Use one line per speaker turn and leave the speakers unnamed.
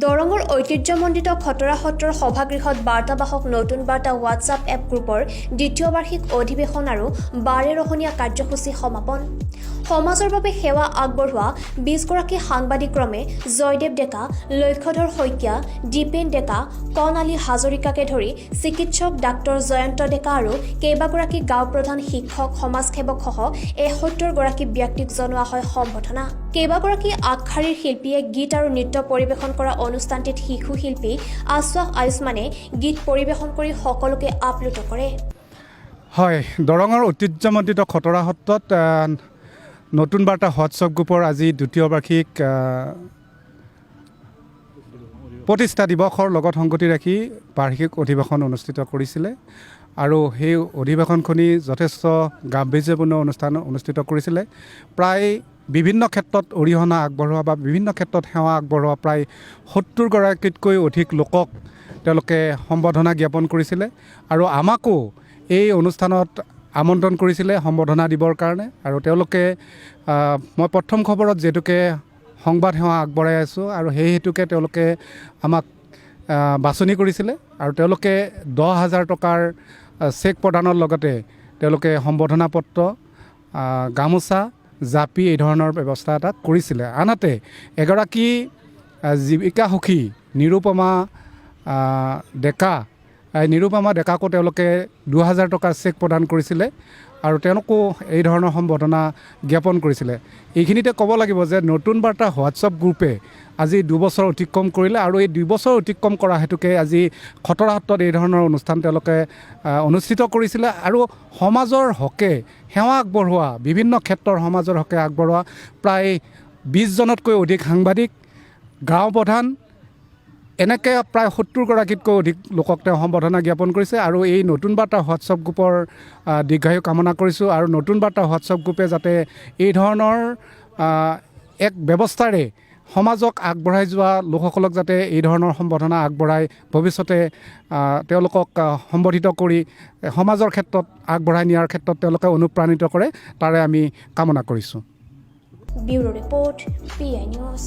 দৰঙৰ ঐতিহ্যমণ্ডিত খটৰা সত্ৰৰ সভাগৃহত বাৰ্তাবাহক নতুন বাৰ্তা হোৱাটছআপ এপ গ্ৰুপৰ দ্বিতীয় বাৰ্ষিক অধিৱেশন আৰু 12ৰহণীয়া কাৰ্যসূচী সমাপন। সমাজৰ বাবে সেৱা আগবঢ়োৱা 20গৰাকী সাংবাদিক ক্ৰমে জয়দেৱ ডেকা, লক্ষ্যধৰ শইকীয়া, দীপেন ডেকা, কণালী হাজৰিকাকে ধৰি চিকিৎসক ডাক্তৰ জয়ন্ত ডেকা আৰু কেইবাগৰাকী গাঁও প্ৰধান, শিক্ষক, সমাজসেৱকসহ 71গৰাকী ব্যক্তিক জনোৱা হয় সম্বৰ্ধনা। কেইবাগৰাকী আগশাৰীৰ শিল্পীয়ে গীত আৰু নৃত্য পৰিৱেশন কৰা অনুষ্ঠানটিত শিশু শিল্পী আশ্বাস আয়ুষ্মানে গীত পৰিৱেশন কৰি সকলোকে আপ্লুত কৰে।
হয়, দৰঙৰ ঐতিহ্যমণ্ডিত খটৰা সত্ৰত নতুন বাৰ্তা হোৱাটছআপ গ্ৰুপৰ আজি দ্বিতীয় বাৰ্ষিক প্ৰতিষ্ঠা দিৱসৰ লগত সংগতি ৰাখি বাৰ্ষিক অধিৱেশন অনুষ্ঠিত কৰিছিলে আৰু সেই অধিৱেশনখনি যথেষ্ট গাম্ভীৰ্যপূৰ্ণ অনুষ্ঠান অনুষ্ঠিত কৰিছিলে। প্ৰায় বিভিন্ন ক্ষেত্ৰত অৰিহণা আগবঢ়োৱা বা বিভিন্ন ক্ষেত্ৰত সেৱা আগবঢ়োৱা প্ৰায় 70গৰাকীতকৈ অধিক লোকক তেওঁলোকে সম্বৰ্ধনা জ্ঞাপন কৰিছিলে আৰু আমাকো এই অনুষ্ঠানত আমন্ত্ৰণ কৰিছিলে সম্বৰ্ধনা দিবৰ কাৰণে। আৰু তেওঁলোকে মই প্ৰথম খবৰত যিহেতুকে সংবাদ সেৱা আগবঢ়াই আছোঁ আৰু সেই হেতুকে তেওঁলোকে আমাক বাছনি কৰিছিলে আৰু তেওঁলোকে 10,000 টকাৰ চেক প্ৰদানৰ লগতে তেওঁলোকে সম্বৰ্ধনা পত্ৰ, গামোচা, জাপি এই ধৰণৰ ব্যৱস্থা এটা কৰিছিলে। আনহাতে এগৰাকী জীৱিকা সখী নিৰুপমা ডেকাকো তেওঁলোকে 2,000 টকাৰ চেক প্ৰদান কৰিছিলে আৰু তেওঁলোকো এই ধৰণৰ সম্বৰ্ধনা জ্ঞাপন কৰিছিলে। এইখিনিতে ক'ব লাগিব যে নতুন বাৰ্তা হোৱাটছআপ গ্ৰুপে আজি 2 বছৰ অতিক্ৰম কৰিলে আৰু এই 2 বছৰ অতিক্ৰম কৰা হেতুকে আজি খটৰা সত্ৰত এই ধৰণৰ অনুষ্ঠান তেওঁলোকে অনুষ্ঠিত কৰিছিলে আৰু সমাজৰ হকে সেৱা আগবঢ়োৱা, বিভিন্ন ক্ষেত্ৰৰ সমাজৰ হকে আগবঢ়োৱা প্ৰায় 20জনতকৈ অধিক সাংবাদিক, গাঁও প্ৰধান, এনেকৈ প্ৰায় 70গৰাকীতকৈ অধিক লোকক তেওঁ সম্বৰ্ধনা জ্ঞাপন কৰিছে আৰু এই নতুন বাৰ্তা হোৱাটছআপ গ্ৰুপৰ দীৰ্ঘায়ু কামনা কৰিছোঁ আৰু নতুন বাৰ্তা হোৱাটছআপ গ্ৰুপে যাতে এই ধৰণৰ এক ব্যৱস্থাৰে সমাজক আগবঢ়াই যোৱা লোকসকলক যাতে এই ধৰণৰ সম্বৰ্ধনা আগবঢ়াই ভৱিষ্যতে তেওঁলোকক সম্বৰ্ধিত কৰি সমাজৰ ক্ষেত্ৰত আগবঢ়াই নিয়াৰ ক্ষেত্ৰত তেওঁলোকে অনুপ্ৰাণিত কৰে, তাৰে আমি কামনা কৰিছোঁ।
Bureau report, PI news.